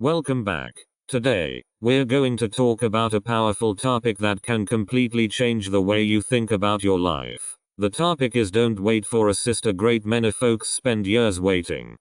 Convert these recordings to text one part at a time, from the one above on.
Welcome back. Today, we're going to talk about a powerful topic that can completely change the way you think about your life. The topic is don't wait for assist. A great many folks spend years waiting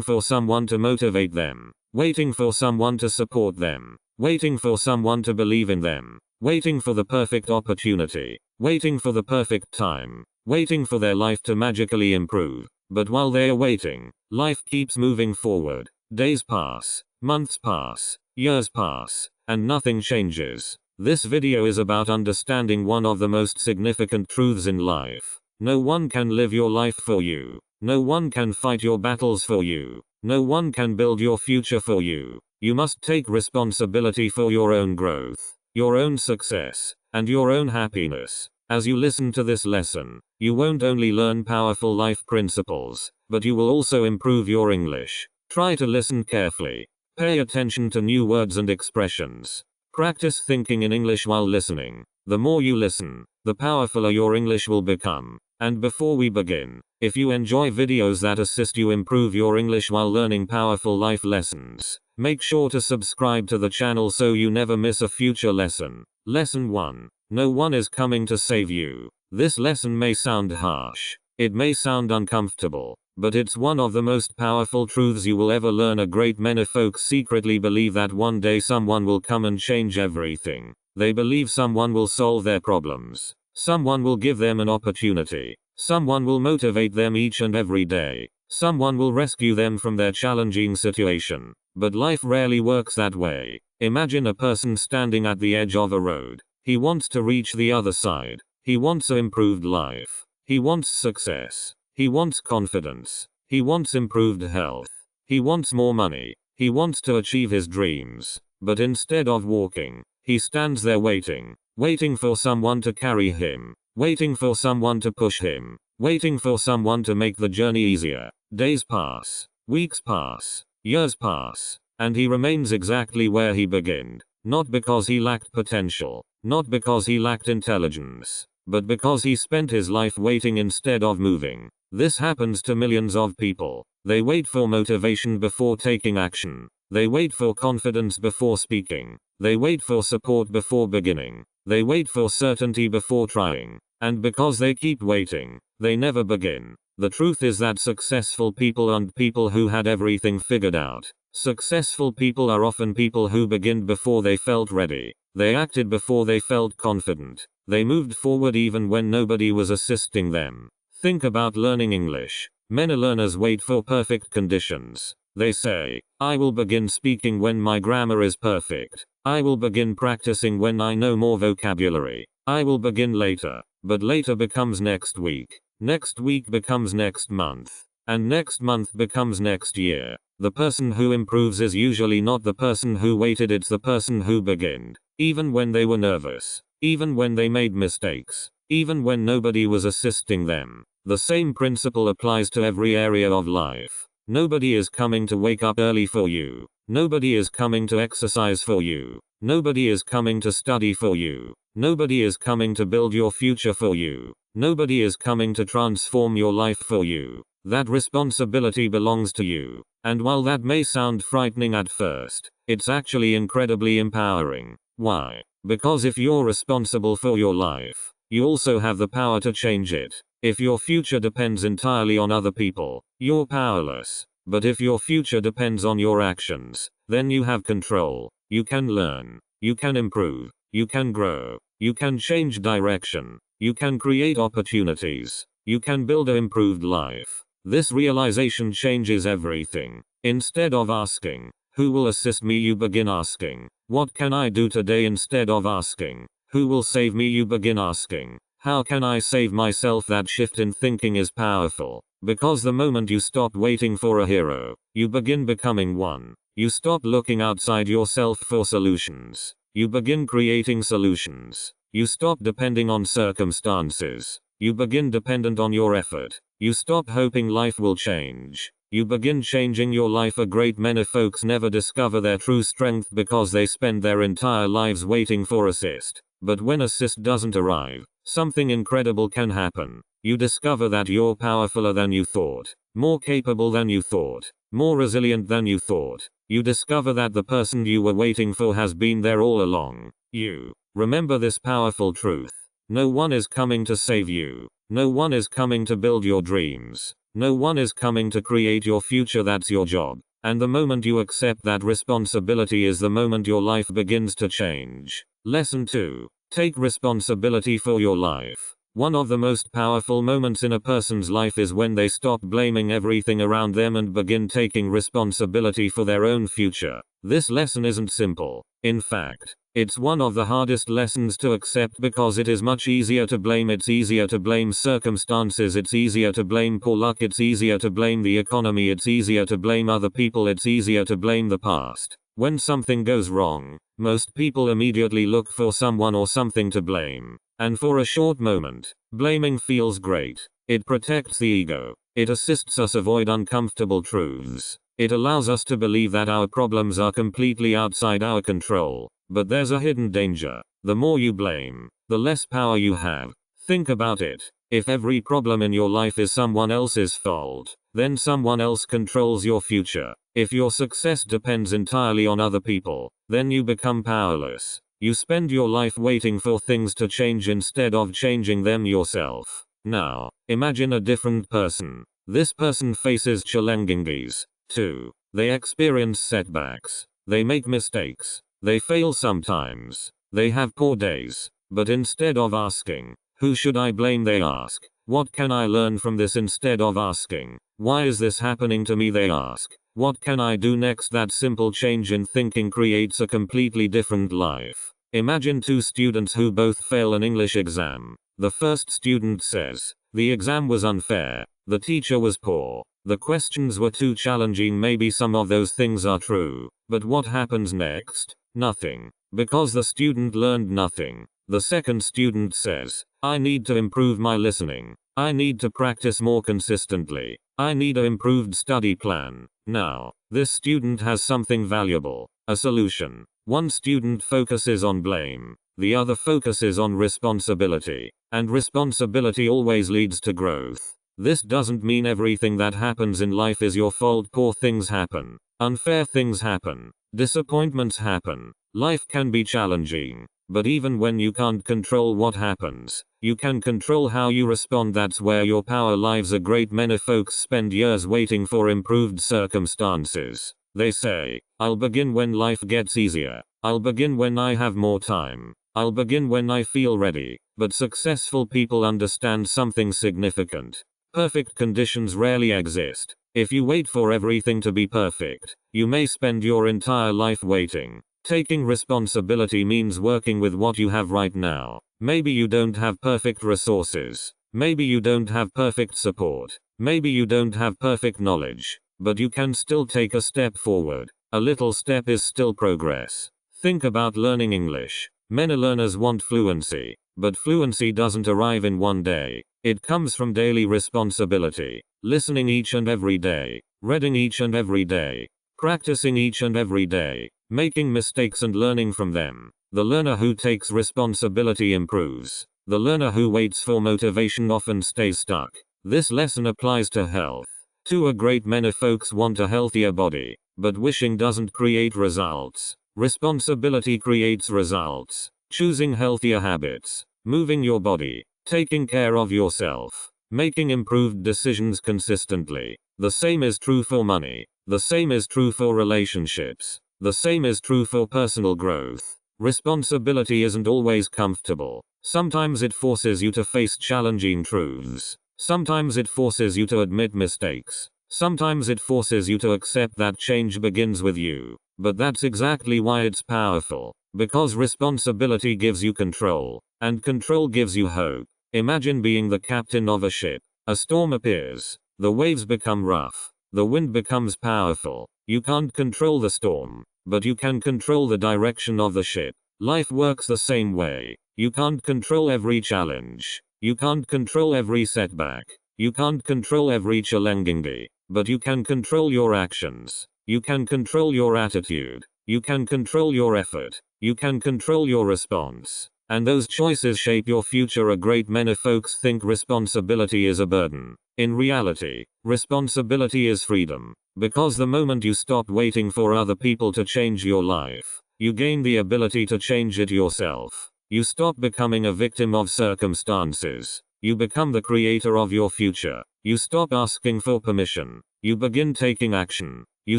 for someone to motivate them, waiting for someone to support them, waiting for someone to believe in them, waiting for the perfect opportunity, waiting for the perfect time, waiting for their life to magically improve. But while they are waiting, life keeps moving forward. Days pass, months pass, years pass, and nothing changes. This video is about understanding one of the most significant truths in life. No one can live your life for you. No one can fight your battles for you. No one can build your future for you. You must take responsibility for your own growth, your own success, and your own happiness. As you listen to this lesson, you won't only learn powerful life principles, but you will also improve your English. Try to listen carefully. Pay attention to new words and expressions. Practice thinking in English while listening. The more you listen, the powerfuler your English will become. And before we begin, if you enjoy videos that assist you improve your English while learning powerful life lessons, make sure to subscribe to the channel so you never miss a future lesson. Lesson 1. No one is coming to save you. This lesson may sound harsh. It may sound uncomfortable, but it's one of the most powerful truths you will ever learn. A great many folks secretly believe that one day someone will come and change everything. They believe someone will solve their problems. Someone will give them an opportunity. Someone will motivate them each and every day. Someone will rescue them from their challenging situation. But life rarely works that way. Imagine a person standing at the edge of a road. He wants to reach the other side. He wants an improved life. He wants success. He wants confidence. He wants improved health. He wants more money. He wants to achieve his dreams. But instead of walking, he stands there waiting for someone to carry him, waiting for someone to push him, waiting for someone to make the journey easier. Days pass, weeks pass, years pass, and he remains exactly where he began. Not because he lacked potential, not because he lacked intelligence, but because he spent his life waiting instead of moving. This happens to millions of people. They wait for motivation before taking action. They wait for confidence before speaking. They wait for support before beginning. They wait for certainty before trying. And because they keep waiting, they never begin. The truth is that successful people aren't people who had everything figured out. Successful people are often people who began before they felt ready. They acted before they felt confident. They moved forward even when nobody was assisting them. Think about learning English. Many learners wait for perfect conditions. They say, I will begin speaking when my grammar is perfect. I will begin practicing when I know more vocabulary. I will begin later. But later becomes next week. Next week becomes next month. And next month becomes next year. The person who improves is usually not the person who waited, it's the person who began. Even when they were nervous. Even when they made mistakes. Even when nobody was assisting them. The same principle applies to every area of life. Nobody is coming to wake up early for you. Nobody is coming to exercise for you. Nobody is coming to study for you. Nobody is coming to build your future for you. Nobody is coming to transform your life for you. That responsibility belongs to you. And while that may sound frightening at first, it's actually incredibly empowering. Why? Because if you're responsible for your life, you also have the power to change it. If your future depends entirely on other people, you're powerless. But if your future depends on your actions, then you have control. You can learn. You can improve. You can grow. You can change direction. You can create opportunities. You can build an improved life. This realization changes everything. Instead of asking, who will assist me, you begin asking, what can I do today? Instead of asking, who will save me, you begin asking, how can I save myself? That shift in thinking is powerful, because the moment you stop waiting for a hero, you begin becoming one. You stop looking outside yourself for solutions. You begin creating solutions. You stop depending on circumstances. You begin dependent on your effort. You stop hoping life will change. You begin changing your life. A great many folks never discover their true strength because they spend their entire lives waiting for assist. But when assist doesn't arrive, something incredible can happen. You discover that you're powerfuler than you thought, more capable than you thought, more resilient than you thought, you discover that the person you were waiting for has been there all along. You remember this powerful truth. No one is coming to save you. No one is coming to build your dreams. No one is coming to create your future. That's your job. And the moment you accept that responsibility is the moment your life begins to change. Lesson 2. Take responsibility for your life. One of the most powerful moments in a person's life is when they stop blaming everything around them and begin taking responsibility for their own future. This lesson isn't simple. In fact, it's one of the hardest lessons to accept because it is much easier to blame. It's easier to blame circumstances. It's easier to blame poor luck. It's easier to blame the economy. It's easier to blame other people. It's easier to blame the past. When something goes wrong, most people immediately look for someone or something to blame. And for a short moment, blaming feels great. It protects the ego. It assists us avoid uncomfortable truths. It allows us to believe that our problems are completely outside our control. But there's a hidden danger. The more you blame, the less power you have. Think about it. If every problem in your life is someone else's fault, then someone else controls your future. If your success depends entirely on other people, then you become powerless. You spend your life waiting for things to change instead of changing them yourself. Now, imagine a different person. This person faces challenges too. They experience setbacks. They make mistakes. They fail sometimes. They have poor days. But instead of asking, who should I blame, they ask, what can I learn from this? Instead of asking, why is this happening to me, they ask, what can I do next? That simple change in thinking creates a completely different life. Imagine two students who both fail an English exam. The first student says, the exam was unfair. The teacher was poor. The questions were too challenging. Maybe some of those things are true. But what happens next? Nothing. Because the student learned nothing. The second student says, I need to improve my listening. I need to practice more consistently. I need an improved study plan. Now, this student has something valuable. A solution. One student focuses on blame. The other focuses on responsibility. And responsibility always leads to growth. This doesn't mean everything that happens in life is your fault. Poor things happen. Unfair things happen. Disappointments happen. Life can be challenging. But even when you can't control what happens, you can control how you respond. That's where your power lies. A great many folks spend years waiting for improved circumstances. They say, I'll begin when life gets easier. I'll begin when I have more time. I'll begin when I feel ready. But successful people understand something significant. Perfect conditions rarely exist. If you wait for everything to be perfect, you may spend your entire life waiting. Taking responsibility means working with what you have right now. Maybe you don't have perfect resources. Maybe you don't have perfect support. Maybe you don't have perfect knowledge. But you can still take a step forward. A little step is still progress. Think about learning English. Many learners want fluency. But fluency doesn't arrive in one day. It comes from daily responsibility. Listening each and every day. Reading each and every day. Practicing each and every day. Making mistakes and learning from them. The learner who takes responsibility improves. The learner who waits for motivation often stays stuck. This lesson applies to health. To a great many folks want a healthier body. But wishing doesn't create results. Responsibility creates results. Choosing healthier habits. Moving your body. Taking care of yourself. Making improved decisions consistently. The same is true for money. The same is true for relationships. The same is true for personal growth. Responsibility isn't always comfortable. Sometimes it forces you to face challenging truths. Sometimes it forces you to admit mistakes. Sometimes it forces you to accept that change begins with you. But that's exactly why it's powerful. Because responsibility gives you control. And control gives you hope. Imagine being the captain of a ship. A storm appears. The waves become rough. The wind becomes powerful. You can't control the storm. But you can control the direction of the ship. Life works the same way. You can't control every challenge. You can't control every setback. You can't control every challenge. But you can control your actions. You can control your attitude. You can control your effort. You can control your response. And those choices shape your future. A great many folks think responsibility is a burden. In reality, responsibility is freedom. Because the moment you stop waiting for other people to change your life, you gain the ability to change it yourself. You stop becoming a victim of circumstances. You become the creator of your future. You stop asking for permission. You begin taking action. You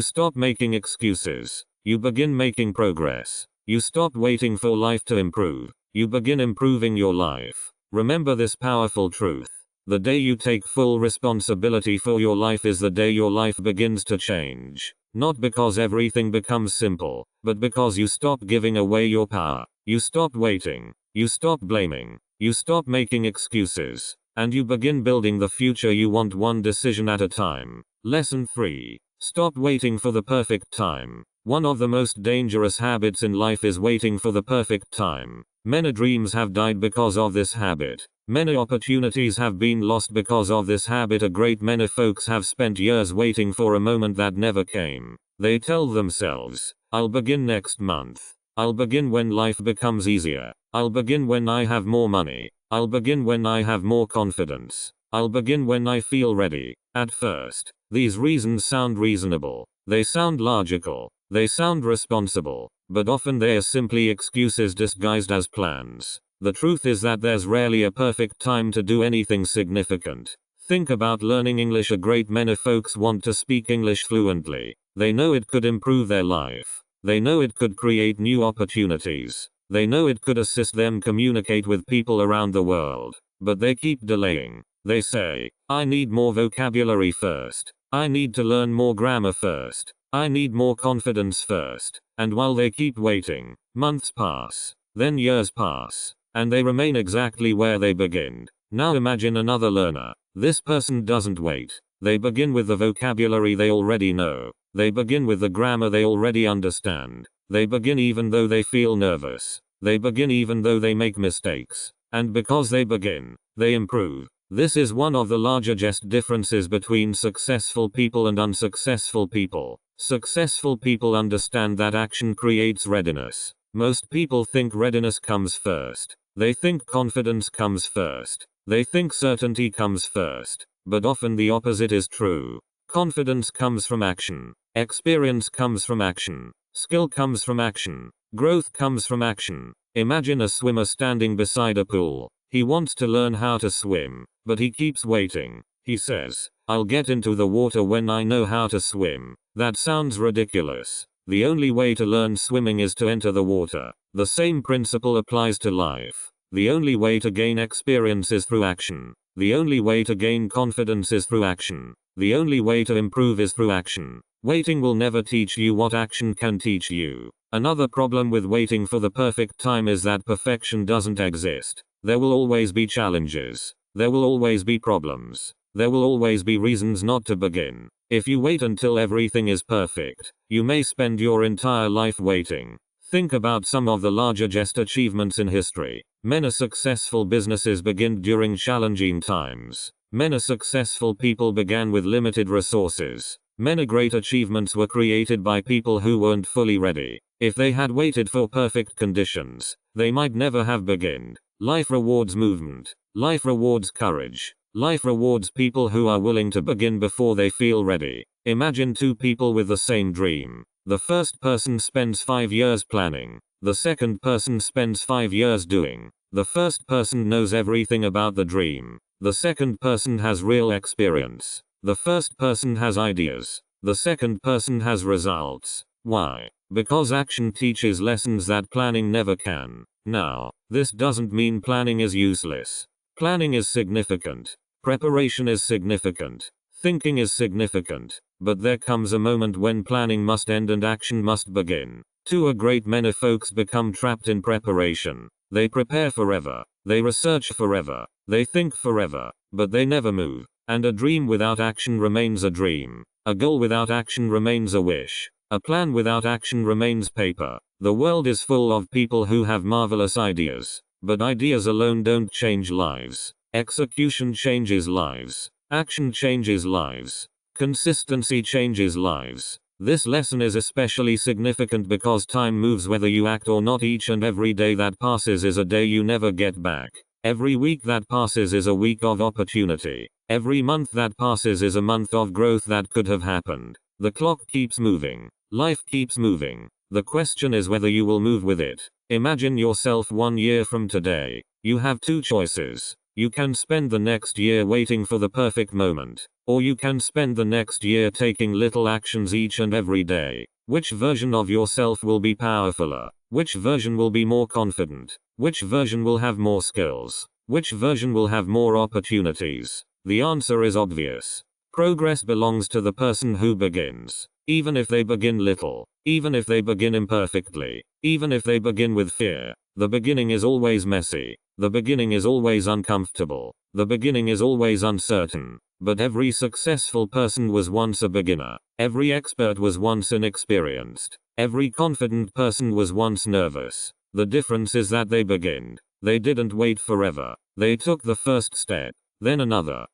stop making excuses. You begin making progress. You stop waiting for life to improve. You begin improving your life. Remember this powerful truth. The day you take full responsibility for your life is the day your life begins to change. Not because everything becomes simple, but because you stop giving away your power. You stop waiting. You stop blaming. You stop making excuses. And you begin building the future you want, one decision at a time. Lesson 3. Stop waiting for the perfect time. One of the most dangerous habits in life is waiting for the perfect time. Many dreams have died because of this habit. Many opportunities have been lost because of this habit. A great many folks have spent years waiting for a moment that never came. They tell themselves, I'll begin next month. I'll begin when life becomes easier. I'll begin when I have more money. I'll begin when I have more confidence. I'll begin when I feel ready. At first, these reasons sound reasonable. They sound logical. They sound responsible. But often they are simply excuses disguised as plans. The truth is that there's rarely a perfect time to do anything significant. Think about learning English. A great many folks want to speak English fluently. They know it could improve their life. They know it could create new opportunities. They know it could assist them communicate with people around the world. But they keep delaying. They say, I need more vocabulary first. I need to learn more grammar first. I need more confidence first. And while they keep waiting, months pass. Then years pass. And they remain exactly where they began. Now imagine another learner. This person doesn't wait. They begin with the vocabulary they already know. They begin with the grammar they already understand. They begin even though they feel nervous. They begin even though they make mistakes. And because they begin, they improve. This is one of the largest differences between successful people and unsuccessful people. Successful people understand that action creates readiness. Most people think readiness comes first. They think confidence comes first. They think certainty comes first. But often the opposite is true. Confidence comes from action. Experience comes from action. Skill comes from action. Growth comes from action. Imagine a swimmer standing beside a pool. He wants to learn how to swim, but he keeps waiting. He says, I'll get into the water when I know how to swim. That sounds ridiculous. The only way to learn swimming is to enter the water. The same principle applies to life. The only way to gain experience is through action. The only way to gain confidence is through action. The only way to improve is through action. Waiting will never teach you what action can teach you. Another problem with waiting for the perfect time is that perfection doesn't exist. There will always be challenges. There will always be problems. There will always be reasons not to begin. If you wait until everything is perfect, you may spend your entire life waiting. Think about some of the largest achievements in history. Many successful businesses began during challenging times. Many successful people began with limited resources. Many great achievements were created by people who weren't fully ready. If they had waited for perfect conditions, they might never have begun. Life rewards movement. Life rewards courage. Life rewards people who are willing to begin before they feel ready. Imagine two people with the same dream. The first person spends 5 years planning. The second person spends 5 years doing. The first person knows everything about the dream. The second person has real experience. The first person has ideas. The second person has results. Why? Because action teaches lessons that planning never can. Now, this doesn't mean planning is useless. Planning is significant. Preparation is significant. Thinking is significant. But there comes a moment when planning must end and action must begin. A great many folks become trapped in preparation. They prepare forever. They research forever. They think forever. But they never move. And a dream without action remains a dream. A goal without action remains a wish. A plan without action remains paper. The world is full of people who have marvelous ideas. But ideas alone don't change lives. Execution changes lives. Action changes lives. Consistency changes lives. This lesson is especially significant because time moves whether you act or not. Each and every day that passes is a day you never get back. Every week that passes is a week of opportunity. Every month that passes is a month of growth that could have happened. The clock keeps moving. Life keeps moving. The question is whether you will move with it. Imagine yourself 1 year from today. You have two choices. You can spend the next year waiting for the perfect moment, or you can spend the next year taking little actions each and every day. Which version of yourself will be powerfuler? Which version will be more confident? Which version will have more skills? Which version will have more opportunities? The answer is obvious. Progress belongs to the person who begins. Even if they begin little, even if they begin imperfectly, even if they begin with fear, the beginning is always messy. The beginning is always uncomfortable. The beginning is always uncertain. But every successful person was once a beginner. Every expert was once inexperienced. Every confident person was once nervous. The difference is that they began. They didn't wait forever. They took the first step, then another,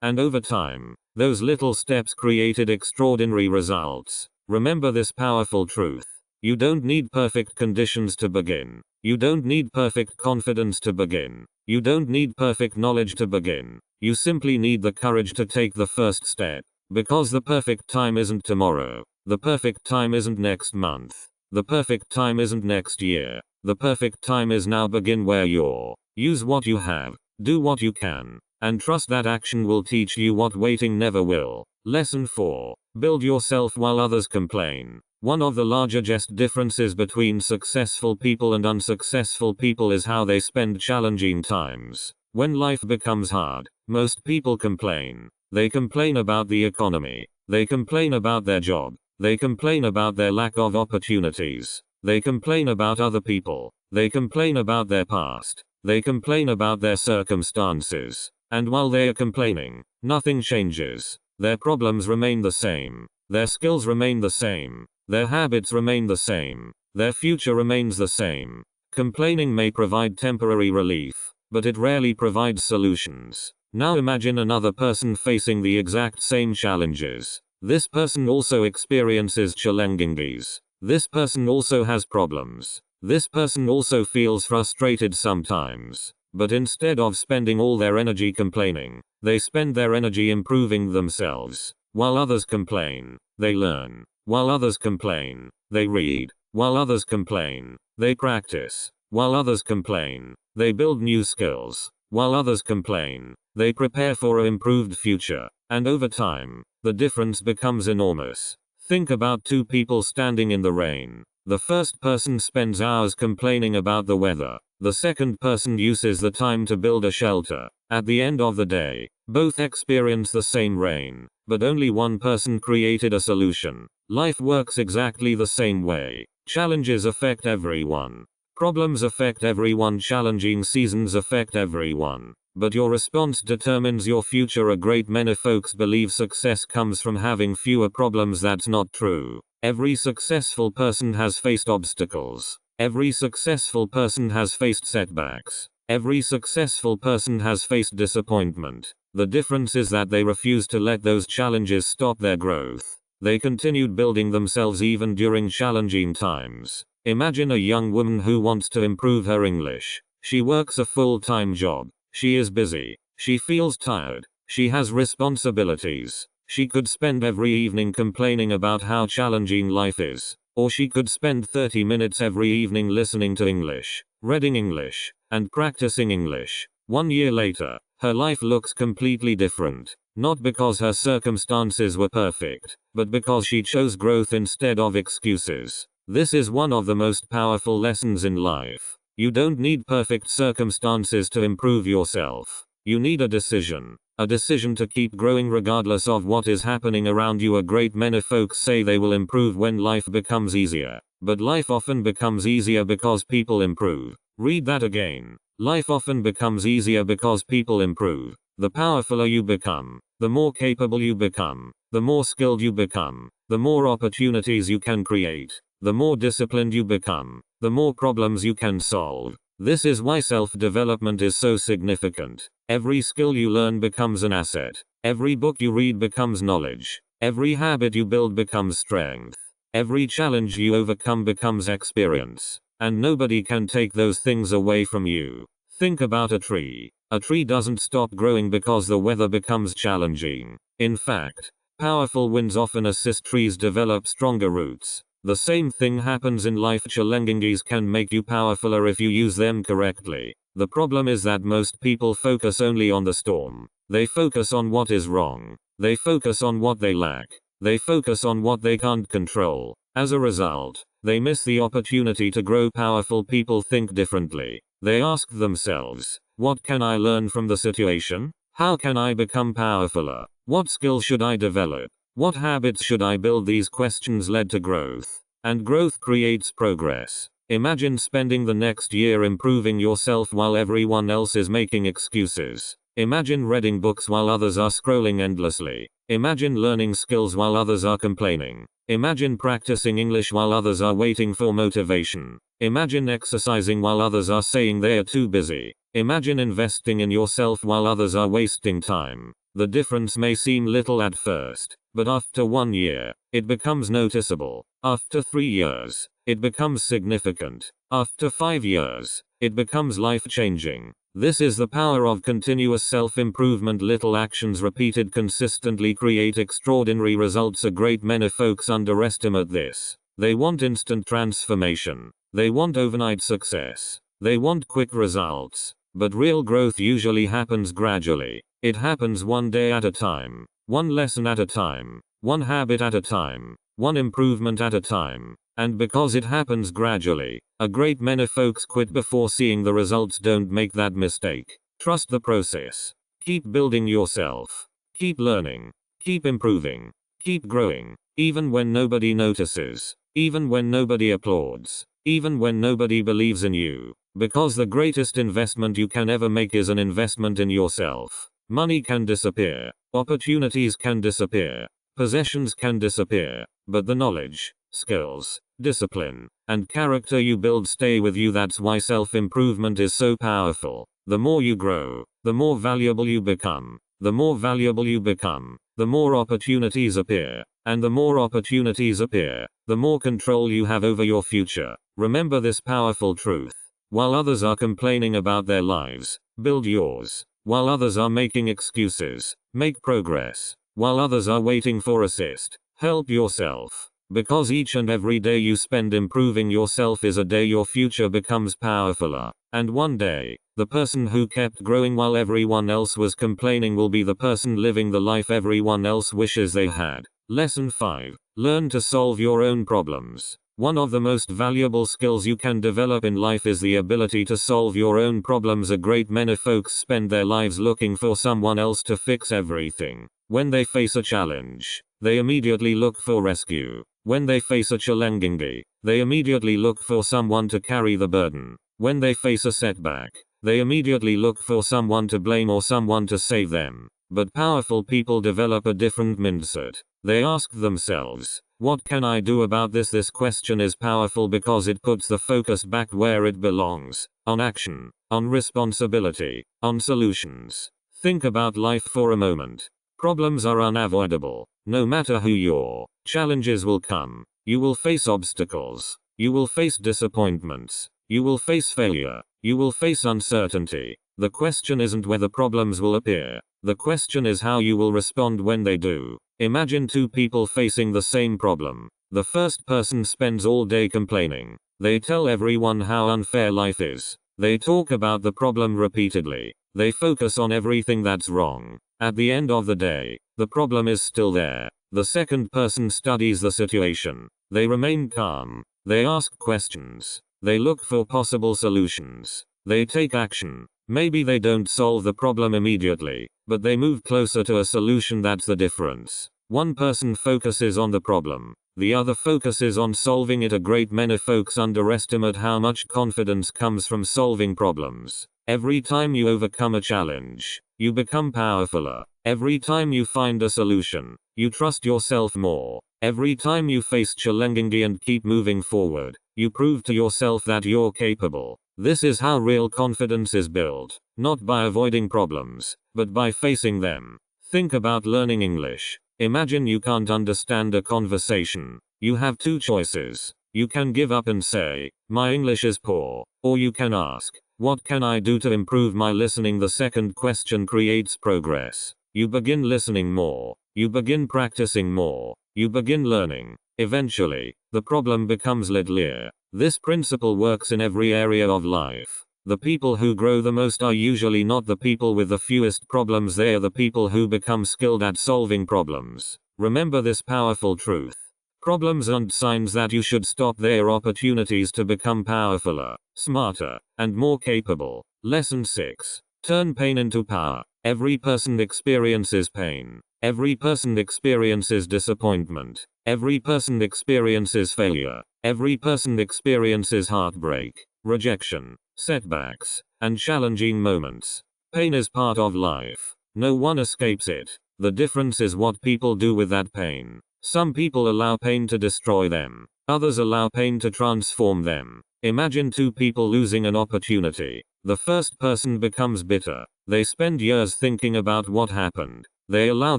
and over time, those little steps created extraordinary results. Remember this powerful truth. You don't need perfect conditions to begin. You don't need perfect confidence to begin. You don't need perfect knowledge to begin. You simply need the courage to take the first step. Because the perfect time isn't tomorrow. The perfect time isn't next month. The perfect time isn't next year. The perfect time is now. Begin where you're. Use what you have. Do what you can. And trust that action will teach you what waiting never will. Lesson 4. Build yourself while others complain. One of the largest differences between successful people and unsuccessful people is how they spend challenging times. When life becomes hard, most people complain. They complain about the economy. They complain about their job. They complain about their lack of opportunities. They complain about other people. They complain about their past. They complain about their circumstances. And while they are complaining, nothing changes. Their problems remain the same. Their skills remain the same. Their habits remain the same. Their future remains the same. Complaining may provide temporary relief, but it rarely provides solutions. Now imagine another person facing the exact same challenges. This person also experiences challenges. This person also has problems. This person also feels frustrated sometimes. But instead of spending all their energy complaining, they spend their energy improving themselves. While others complain, they learn. While others complain, they read. While others complain, they practice. While others complain, they build new skills. While others complain, they prepare for an improved future. And over time, the difference becomes enormous. Think about two people standing in the rain. The first person spends hours complaining about the weather. The second person uses the time to build a shelter. At the end of the day, both experience the same rain, but only one person created a solution. Life works exactly the same way. Challenges affect everyone. Problems affect everyone. Challenging seasons affect everyone. But your response determines your future. A great many folks believe success comes from having fewer problems. That's not true. Every successful person has faced obstacles. Every successful person has faced setbacks. Every successful person has faced disappointment. The difference is that they refuse to let those challenges stop their growth. They continued building themselves even during challenging times. Imagine a young woman who wants to improve her English. She works a full-time job. She is busy. She feels tired. She has responsibilities. She could spend every evening complaining about how challenging life is. Or she could spend 30 minutes every evening listening to English, reading English, and practicing English. 1 year later, her life looks completely different. Not because her circumstances were perfect, but because she chose growth instead of excuses. This is one of the most powerful lessons in life. You don't need perfect circumstances to improve yourself. You need a decision. A decision to keep growing regardless of what is happening around you. A great many folks say they will improve when life becomes easier. But life often becomes easier because people improve. Read that again. Life often becomes easier because people improve. The powerfuler you become, the more capable you become, the more skilled you become, the more opportunities you can create, the more disciplined you become, the more problems you can solve. This is why self-development is so significant. Every skill you learn becomes an asset. Every book you read becomes knowledge. Every habit you build becomes strength. Every challenge you overcome becomes experience. And nobody can take those things away from you. Think about a tree. A tree doesn't stop growing because the weather becomes challenging. In fact, Powerful winds often assist trees develop stronger roots. The same thing happens in life. Challenges can make you powerfuler if you use them correctly. The problem is that most people focus only on the storm. They focus on what is wrong. They focus on what they lack. They focus on what they can't control. As a result, they miss the opportunity to grow. Powerful people think differently. They ask themselves, what can I learn from the situation? How can I become powerfuler? What skills should I develop? What habits should I build? These questions lead to growth. And growth creates progress. Imagine spending the next year improving yourself while everyone else is making excuses. Imagine reading books while others are scrolling endlessly. Imagine learning skills while others are complaining. Imagine practicing English while others are waiting for motivation. Imagine exercising while others are saying they are too busy. Imagine investing in yourself while others are wasting time. The difference may seem little at first, but after 1 year, it becomes noticeable. After 3 years, it becomes significant. After 5 years, it becomes life-changing. This is the power of continuous self-improvement. Little actions repeated consistently create extraordinary results. A great many folks underestimate this. They want instant transformation. They want overnight success. They want quick results. But real growth usually happens gradually. It happens one day at a time, one lesson at a time, one habit at a time, one improvement at a time. And because it happens gradually, a great many folks quit before seeing the results. Don't make that mistake. Trust the process. Keep building yourself. Keep learning. Keep improving. Keep growing. Even when nobody notices. Even when nobody applauds. Even when nobody believes in you. Because the greatest investment you can ever make is an investment in yourself. Money can disappear. Opportunities can disappear. Possessions can disappear. But the knowledge, skills, discipline, and character you build stay with you. That's why self-improvement is so powerful. The more you grow, the more valuable you become. The more valuable you become, the more opportunities appear. And the more opportunities appear, the more control you have over your future. Remember this powerful truth. While others are complaining about their lives, build yours. While others are making excuses, make progress. While others are waiting for assist, help yourself. Because each and every day you spend improving yourself is a day your future becomes powerfuler. And one day, the person who kept growing while everyone else was complaining will be the person living the life everyone else wishes they had. Lesson 5. Learn to solve your own problems. One of the most valuable skills you can develop in life is the ability to solve your own problems. A great many folks spend their lives looking for someone else to fix everything. When they face a challenge, they immediately look for rescue. When they face a challenge, they immediately look for someone to carry the burden. When they face a setback, they immediately look for someone to blame or someone to save them. But powerful people develop a different mindset. They ask themselves, what can I do about this? This question is powerful because it puts the focus back where it belongs, on action, on responsibility, on solutions. Think about life for a moment. Problems are unavoidable. No matter who you're, challenges will come. You will face obstacles. You will face disappointments. You will face failure. You will face uncertainty. The question isn't whether problems will appear. The question is how you will respond when they do. Imagine two people facing the same problem. The first person spends all day complaining. They tell everyone how unfair life is. They talk about the problem repeatedly. They focus on everything that's wrong. At the end of the day, the problem is still there. The second person studies the situation. They remain calm. They ask questions. They look for possible solutions. They take action. Maybe they don't solve the problem immediately, but they move closer to a solution. That's the difference. One person focuses on the problem. The other focuses on solving it. A great many folks underestimate how much confidence comes from solving problems. Every time you overcome a challenge, you become powerfuler. Every time you find a solution, you trust yourself more. Every time you face challenging and keep moving forward, you prove to yourself that you're capable. This is how real confidence is built, not by avoiding problems, but by facing them. Think about learning English. Imagine you can't understand a conversation. You have two choices. You can give up and say, my English is poor, or you can ask, what can I do to improve my listening? The second question creates progress. You begin listening more. You begin practicing more. You begin learning. Eventually, the problem becomes clear. This principle works in every area of life. The people who grow the most are usually not the people with the fewest problems, they are the people who become skilled at solving problems. Remember this powerful truth. Problems aren't signs that you should stop, they are opportunities to become powerfuler, smarter, and more capable. Lesson 6. Turn pain into power. Every person experiences pain. Every person experiences disappointment. Every person experiences failure. Every person experiences heartbreak, rejection, setbacks, and challenging moments. Pain is part of life. No one escapes it. The difference is what people do with that pain. Some people allow pain to destroy them. Others allow pain to transform them. Imagine two people losing an opportunity. The first person becomes bitter. They spend years thinking about what happened. They allow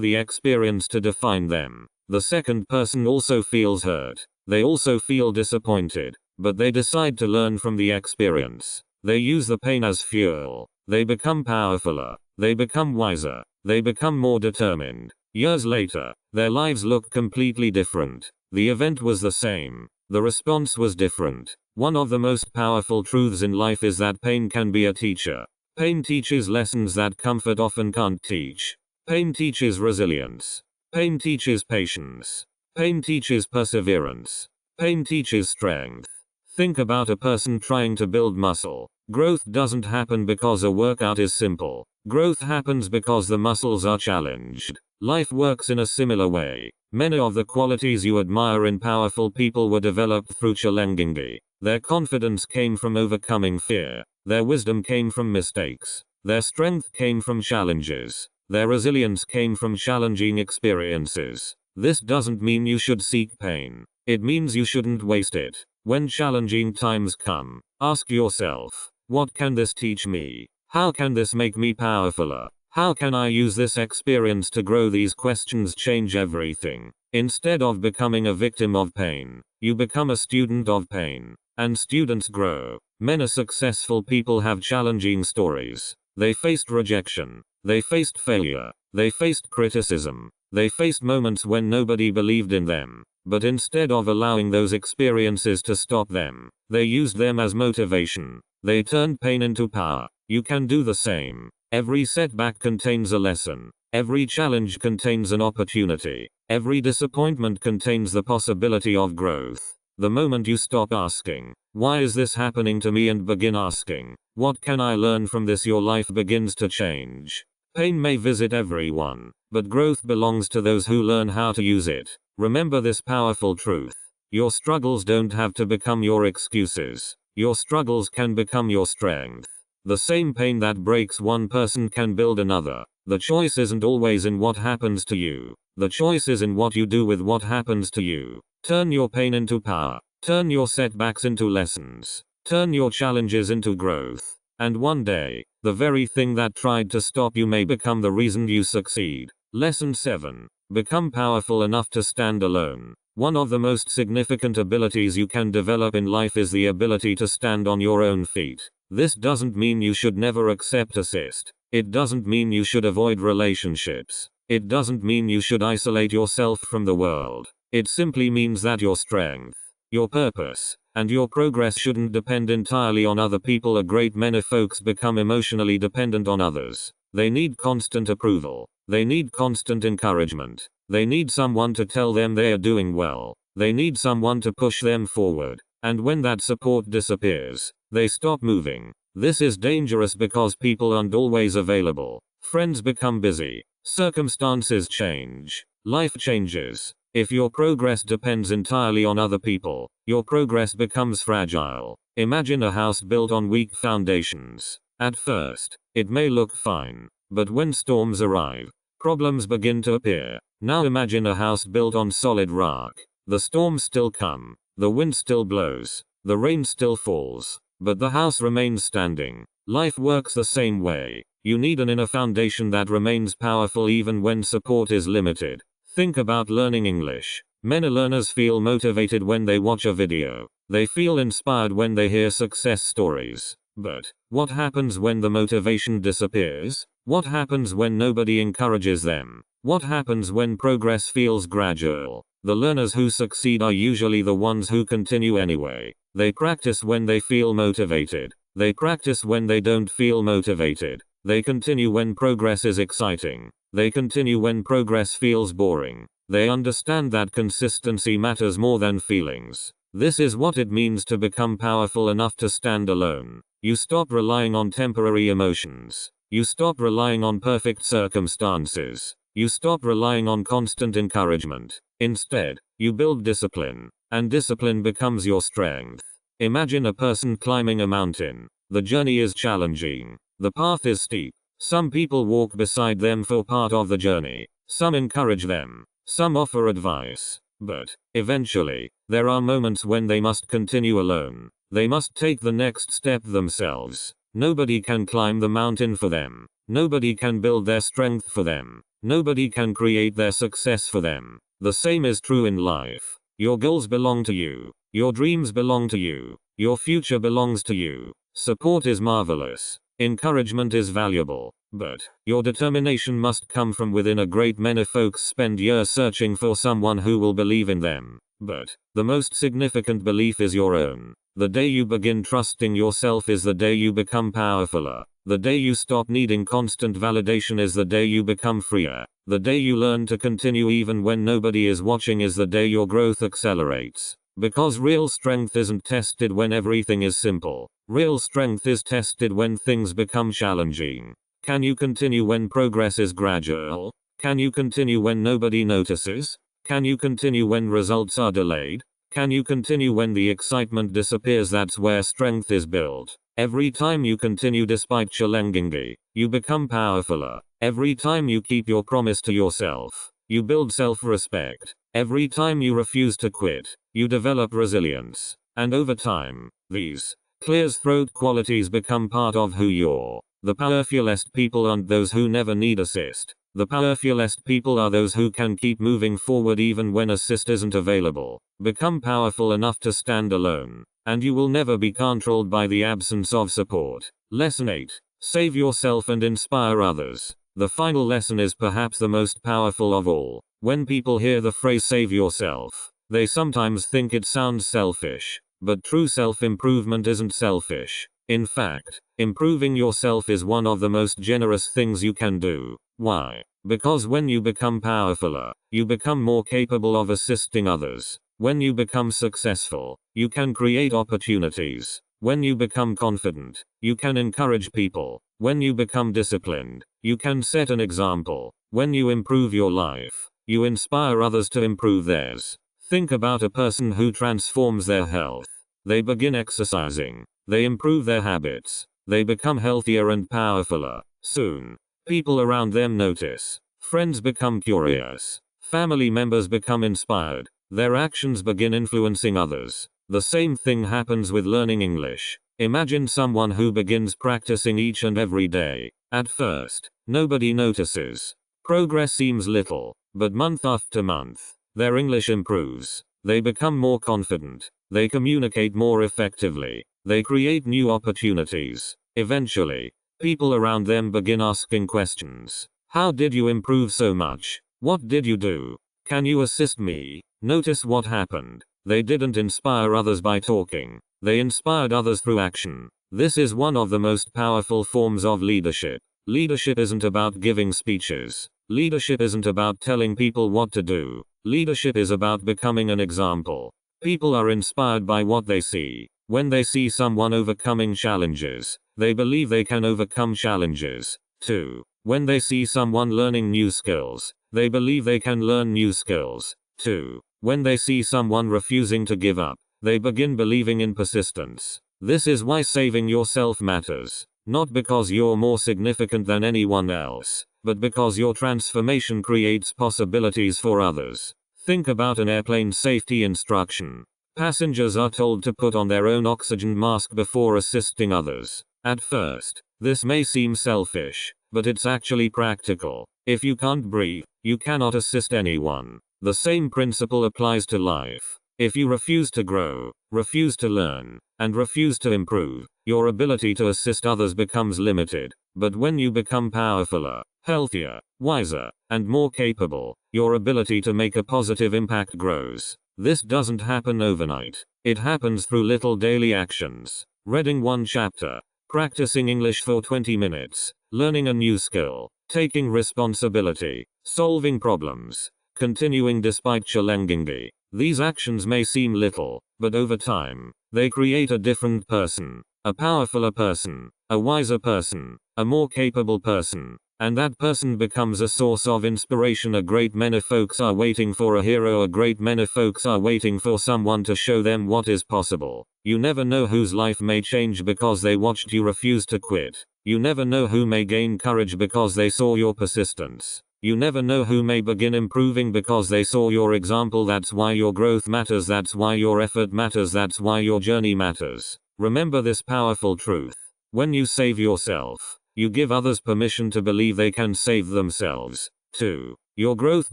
the experience to define them. The second person also feels hurt. They also feel disappointed. But they decide to learn from the experience. They use the pain as fuel. They become powerfuler. They become wiser. They become more determined. Years later, their lives look completely different. The event was the same. The response was different. One of the most powerful truths in life is that pain can be a teacher. Pain teaches lessons that comfort often can't teach. Pain teaches resilience. Pain teaches patience. Pain teaches perseverance. Pain teaches strength. Think about a person trying to build muscle. Growth doesn't happen because a workout is simple. Growth happens because the muscles are challenged. Life works in a similar way. Many of the qualities you admire in powerful people were developed through challenging. Their confidence came from overcoming fear. Their wisdom came from mistakes. Their strength came from challenges. Their resilience came from challenging experiences. This doesn't mean you should seek pain. It means you shouldn't waste it. When challenging times come, ask yourself, what can this teach me? How can this make me powerfuler? How can I use this experience to grow? These questions change everything. Instead of becoming a victim of pain, you become a student of pain. And students grow. Many successful people have challenging stories. They faced rejection. They faced failure. They faced criticism. They faced moments when nobody believed in them. But instead of allowing those experiences to stop them, they used them as motivation. They turned pain into power. You can do the same. Every setback contains a lesson. Every challenge contains an opportunity. Every disappointment contains the possibility of growth. The moment you stop asking, why is this happening to me, and begin asking, what can I learn from this, your life begins to change. Pain may visit everyone, but growth belongs to those who learn how to use it. Remember this powerful truth. Your struggles don't have to become your excuses. Your struggles can become your strength. The same pain that breaks one person can build another. The choice isn't always in what happens to you. The choice is in what you do with what happens to you. Turn your pain into power. Turn your setbacks into lessons. Turn your challenges into growth. And one day, the very thing that tried to stop you may become the reason you succeed. Lesson 7. Become powerful enough to stand alone. One of the most significant abilities you can develop in life is the ability to stand on your own feet. This doesn't mean you should never accept assist. It doesn't mean you should avoid relationships. It doesn't mean you should isolate yourself from the world. It simply means that your strength, your purpose, and your progress shouldn't depend entirely on other people. A great many folks become emotionally dependent on others. They need constant approval. They need constant encouragement. They need someone to tell them they are doing well. They need someone to push them forward. And when that support disappears, they stop moving. This is dangerous because people aren't always available. Friends become busy. Circumstances change. Life changes. If your progress depends entirely on other people, your progress becomes fragile. Imagine a house built on weak foundations. At first, it may look fine, but when storms arrive, problems begin to appear. Now imagine a house built on solid rock. The storms still come, the wind still blows, the rain still falls, but the house remains standing. Life works the same way. You need an inner foundation that remains powerful even when support is limited. Think about learning English. Many learners feel motivated when they watch a video. They feel inspired when they hear success stories. But what happens when the motivation disappears? What happens when nobody encourages them? What happens when progress feels gradual? The learners who succeed are usually the ones who continue anyway. They practice when they feel motivated. They practice when they don't feel motivated. They continue when progress is exciting. They continue when progress feels boring. They understand that consistency matters more than feelings. This is what it means to become powerful enough to stand alone. You stop relying on temporary emotions. You stop relying on perfect circumstances. You stop relying on constant encouragement. Instead, you build discipline, and discipline becomes your strength. Imagine a person climbing a mountain. The journey is challenging. The path is steep. Some people walk beside them for part of the journey. Some encourage them. Some offer advice. But, eventually, there are moments when they must continue alone. They must take the next step themselves. Nobody can climb the mountain for them. Nobody can build their strength for them. Nobody can create their success for them. The same is true in life. Your goals belong to you. Your dreams belong to you. Your future belongs to you. Support is marvelous. Encouragement is valuable. But, your determination must come from within. A great many folks spend years searching for someone who will believe in them. But, the most significant belief is your own. The day you begin trusting yourself is the day you become powerfuler. The day you stop needing constant validation is the day you become freer. The day you learn to continue even when nobody is watching is the day your growth accelerates. Because real strength isn't tested when everything is simple. Real strength is tested when things become challenging. Can you continue when progress is gradual? Can you continue when nobody notices? Can you continue when results are delayed? Can you continue when the excitement disappears? That's where strength is built. Every time you continue despite challenges, you become powerfuler. Every time you keep your promise to yourself, you build self-respect. Every time you refuse to quit, you develop resilience. And over time, these clear-throat qualities become part of who you're. The powerfulest people aren't those who never need assist. The powerfulest people are those who can keep moving forward even when assist isn't available. Become powerful enough to stand alone, and you will never be controlled by the absence of support. Lesson 8. Save yourself and inspire others. The final lesson is perhaps the most powerful of all. When people hear the phrase save yourself, they sometimes think it sounds selfish. But true self-improvement isn't selfish. In fact, improving yourself is one of the most generous things you can do. Why? Because when you become powerfuler, you become more capable of assisting others. When you become successful, you can create opportunities. When you become confident, you can encourage people. When you become disciplined, you can set an example. When you improve your life, you inspire others to improve theirs. Think about a person who transforms their health. They begin exercising. They improve their habits. They become healthier and powerfuler. Soon, people around them notice. Friends become curious. Family members become inspired. Their actions begin influencing others. The same thing happens with learning English. Imagine someone who begins practicing each and every day. At first, nobody notices. Progress seems little, but month after month, their English improves. They become more confident. They communicate more effectively. They create new opportunities. Eventually, people around them begin asking questions. How did you improve so much? What did you do? Can you assist me? Notice what happened. They didn't inspire others by talking. They inspired others through action. This is one of the most powerful forms of leadership. Leadership isn't about giving speeches. Leadership isn't about telling people what to do. Leadership is about becoming an example. People are inspired by what they see. When they see someone overcoming challenges, they believe they can overcome challenges, too. When they see someone learning new skills, they believe they can learn new skills, too. When they see someone refusing to give up, they begin believing in persistence. This is why saving yourself matters. Not because you're more significant than anyone else, but because your transformation creates possibilities for others. Think about an airplane safety instruction. Passengers are told to put on their own oxygen mask before assisting others. At first, this may seem selfish, but it's actually practical. If you can't breathe, you cannot assist anyone. The same principle applies to life. If you refuse to grow, refuse to learn, and refuse to improve, your ability to assist others becomes limited. But when you become powerfuler, healthier, wiser, and more capable, your ability to make a positive impact grows. This doesn't happen overnight. It happens through little daily actions. Reading one chapter, practicing English for 20 minutes, learning a new skill, taking responsibility, solving problems, continuing despite challenging. These actions may seem little, but over time, they create a different person, a powerfuler person, a wiser person, a more capable person. And that person becomes a source of inspiration. A great many folks are waiting for a hero. A great many folks are waiting for someone to show them what is possible. You never know whose life may change because they watched you refuse to quit. You never know who may gain courage because they saw your persistence. You never know who may begin improving because they saw your example. That's why your growth matters. That's why your effort matters. That's why your journey matters. Remember this powerful truth. When you save yourself, you give others permission to believe they can save themselves, too. Your growth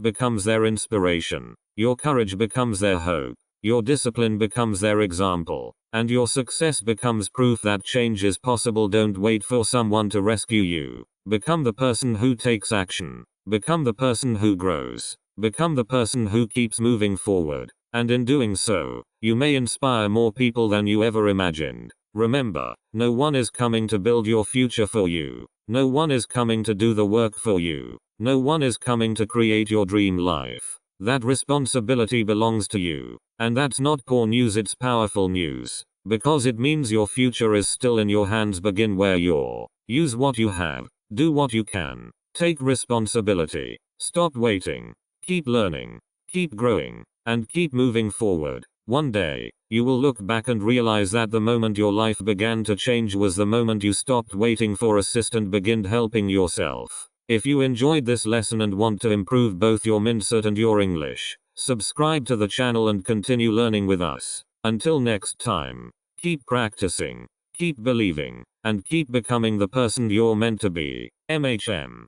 becomes their inspiration. Your courage becomes their hope. Your discipline becomes their example. And your success becomes proof that change is possible. Don't wait for someone to rescue you. Become the person who takes action. Become the person who grows. Become the person who keeps moving forward. And in doing so, you may inspire more people than you ever imagined. Remember, no one is coming to build your future for you. No one is coming to do the work for you. No one is coming to create your dream life. That responsibility belongs to you. And that's not poor news, it's powerful news. Because it means your future is still in your hands. Begin where you're. Use what you have. Do what you can. Take responsibility. Stop waiting. Keep learning. Keep growing. And keep moving forward. One day, you will look back and realize that the moment your life began to change was the moment you stopped waiting for assist and began helping yourself. If you enjoyed this lesson and want to improve both your mindset and your English, subscribe to the channel and continue learning with us. Until next time, keep practicing, keep believing, and keep becoming the person you're meant to be. MHM.